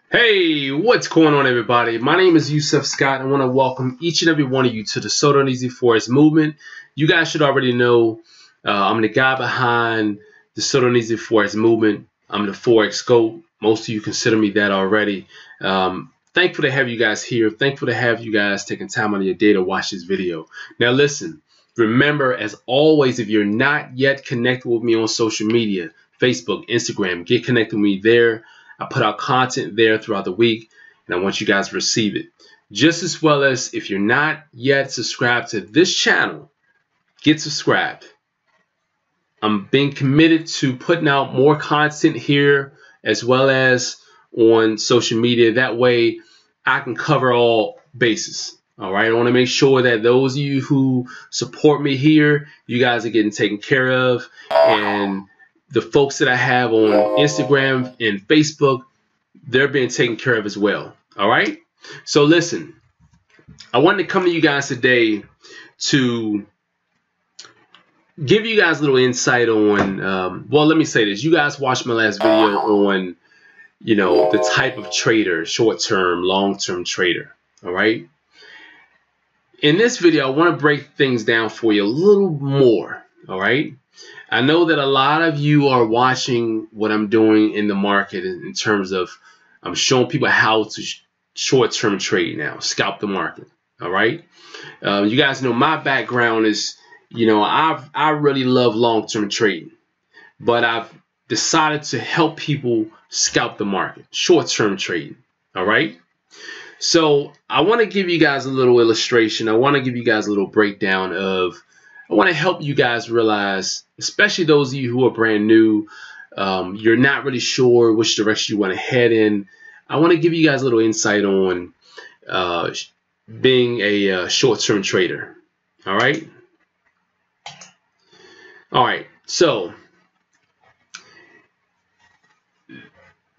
Hey, what's going on, everybody? My name is Yusef Scott. I want to welcome each and every one of you to the sodarneasyforex movement. You guys should already know I'm the guy behind the sodarneasyforex movement. I'm the Forex GOAT. Most of you consider me that already. Thankful to have you guys here. Thankful to have you guys taking time out of your day to watch this video. Now listen, remember, as always, if you're not yet connected with me on social media, Facebook, Instagram, get connected with me there. I put out content there throughout the week, and I want you guys to receive it. Just as well as, if you're not yet subscribed to this channel, get subscribed. I'm being committed to putting out more content here as well as on social media. That way I can cover all bases. All right, I want to make sure that those of you who support me here, you guys are getting taken care of, and the folks that I have on Instagram and Facebook, they're being taken care of as well. All right. So listen, I wanted to come to you guys today to give you guys a little insight on, well, let me say this. You guys watched my last video on, the type of trader, short-term, long-term trader. All right. In this video, I want to break things down for you a little more. All right. I know that a lot of you are watching what I'm doing in the market in terms of I'm showing people how to short-term trade now, scalp the market. All right. You guys know my background is, I really love long-term trading, but I've decided to help people scalp the market, short-term trading. All right. So I want to give you guys a little illustration. I want to give you guys a little breakdown of, I want to help you guys realize, especially those of you who are brand new, you're not really sure which direction you want to head in. I want to give you guys a little insight on being a short-term trader. All right. All right. So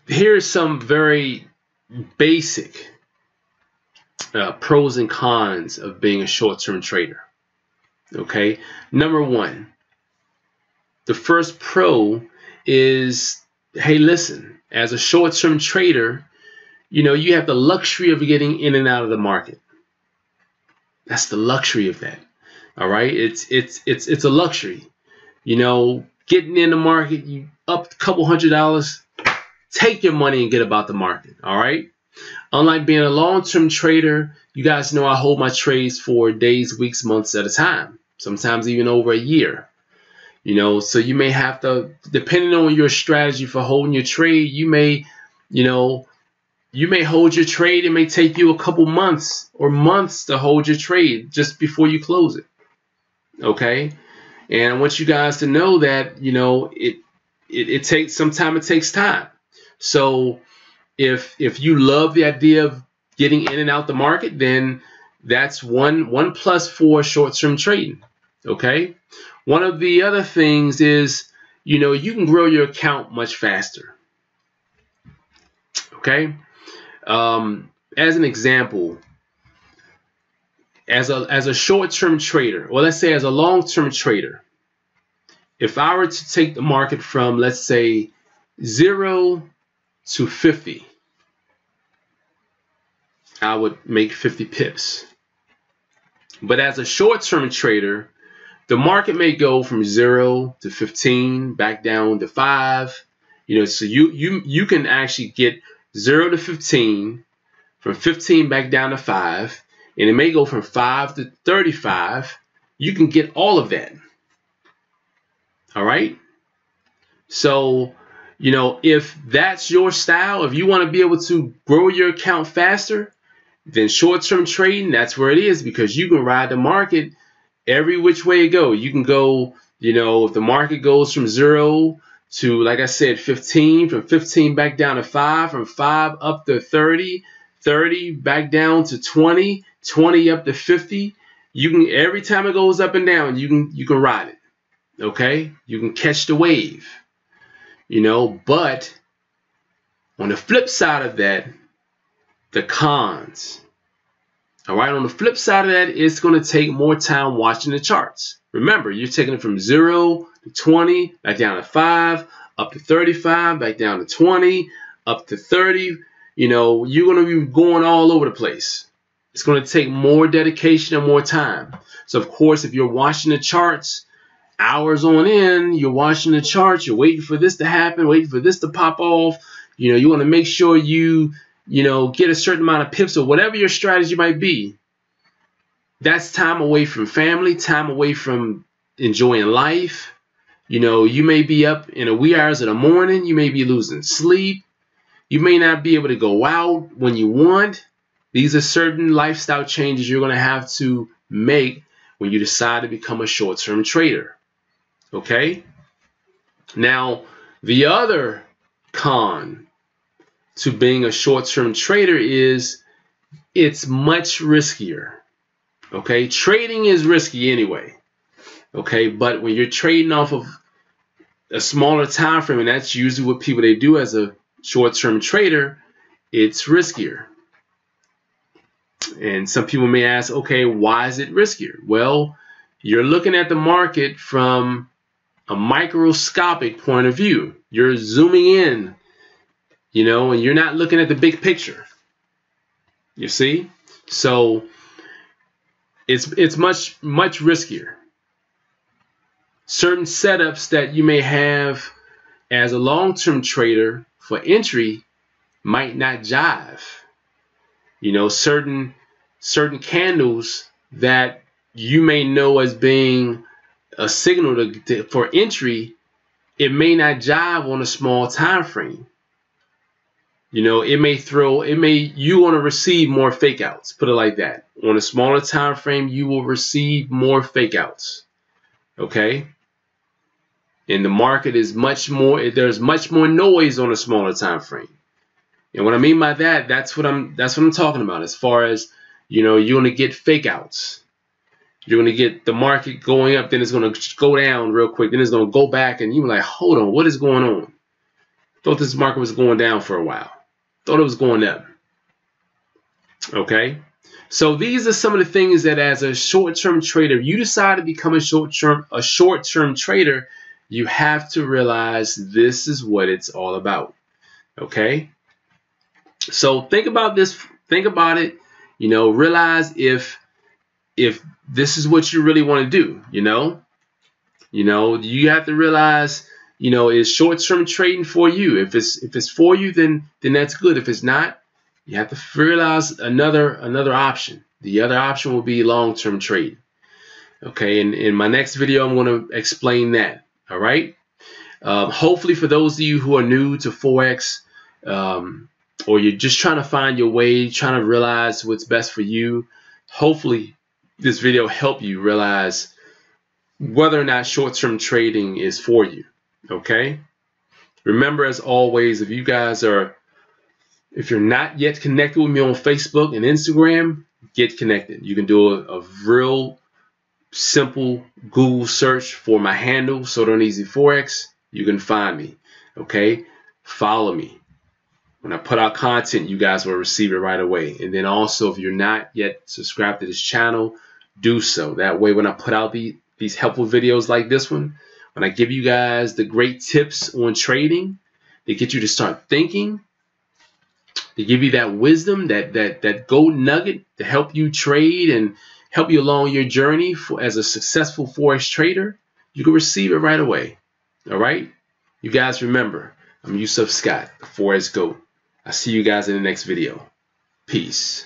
here's some very basic pros and cons of being a short-term trader. Okay, number one, the first pro is, hey, listen, as a short-term trader, you have the luxury of getting in and out of the market. That's the luxury of that. All right, it's a luxury. Getting in the market, you up a couple $100, take your money and get about the market. All right. Unlike being a long-term trader, you guys know I hold my trades for days, weeks, months at a time, sometimes even over a year. So you may have to, depending on your strategy for holding your trade, you may hold your trade. It may take you a couple months or months to hold your trade just before you close it. Okay. And I want you guys to know that, it takes, sometimes it takes time. So if you love the idea of getting in and out the market, then that's one plus for short-term trading. Okay. One of the other things is, you can grow your account much faster. Okay. As an example, as a short-term trader, or let's say as a long-term trader, if I were to take the market from, let's say, 0 to 50, I would make 50 pips. But as a short-term trader, the market may go from 0 to 15, back down to 5. So you can actually get 0 to 15, from 15 back down to 5, and it may go from 5 to 35. You can get all of that. All right. So, if that's your style, if you want to be able to grow your account faster, then short-term trading, that's where it is, because you can ride the market every which way it go. You can go, if the market goes from 0 to, like I said, 15, from 15 back down to 5, from 5 up to 30, 30 back down to 20, 20 up to 50. You can, every time it goes up and down, you can ride it. Okay, you can catch the wave. But on the flip side of that, the cons. All right, on the flip side of that, it's going to take more time watching the charts. Remember, you're taking it from 0 to 20, back down to 5, up to 35, back down to 20, up to 30. you know, you're going to be going all over the place. It's going to take more dedication and more time. So, of course, if you're watching the charts, hours on end, you're watching the charts, you're waiting for this to happen, waiting for this to pop off. You know, you want to make sure you know, get a certain amount of pips or whatever your strategy might be. That's time away from family, time away from enjoying life. You know, you may be up in the wee hours of the morning. You may be losing sleep. You may not be able to go out when you want. These are certain lifestyle changes you're going to have to make when you decide to become a short-term trader. Okay? Now, the other con to being a short-term trader is it's much riskier. Okay? Trading is risky anyway. Okay? But when you're trading off of a smaller time frame, and that's usually what people they do as a short-term trader, it's riskier. And some people may ask, okay, why is it riskier? Well, you're looking at the market from a microscopic point of view. You're zooming in, you know, and you're not looking at the big picture. You see? So it's much riskier. Certain setups that you may have as a long-term trader for entry might not jive. You know, certain candles that you may know as being a signal for entry, it may not jive on a small time frame. You know, you want to receive more fake outs, put it like that. On a smaller time frame, you will receive more fake outs. Okay? And the market is there's much more noise on a smaller time frame. And what I mean by that, that's what I'm talking about. As far as, you know, you're going to get fake outs. You're going to get the market going up, then it's going to go down real quick, then it's going to go back, and you're like, hold on, what is going on? Thought this market was going down for a while. Thought it was going up. Okay? So these are some of the things that as a short-term trader, if you decide to become a short-term trader, you have to realize this is what it's all about. Okay? So think about this, think about it, you know, realize if this is what you really want to do, you know, you have to realize, you know, is short-term trading for you? If it's for you, then that's good. If it's not, you have to realize another option. The other option will be long-term trading. Okay, and in my next video, I'm going to explain that. All right. Hopefully, for those of you who are new to Forex, or you're just trying to find your way, trying to realize what's best for you, hopefully this video helped you realize whether or not short-term trading is for you. Okay? Remember, as always, if you're not yet connected with me on Facebook and Instagram, get connected. You can do a real simple Google search for my handle, sodarneasyforex. You can find me. Okay? Follow me. When I put out content, you guys will receive it right away. And then also, if you're not yet subscribed to this channel, do so. That way, when I put out these helpful videos like this one, when I give you guys the great tips on trading, they get you to start thinking. They give you that wisdom, that gold nugget to help you trade and help you along your journey as a successful Forex trader. You can receive it right away. All right? You guys remember, I'm Yusef Scott, the Forex GOAT. I'll see you guys in the next video. Peace.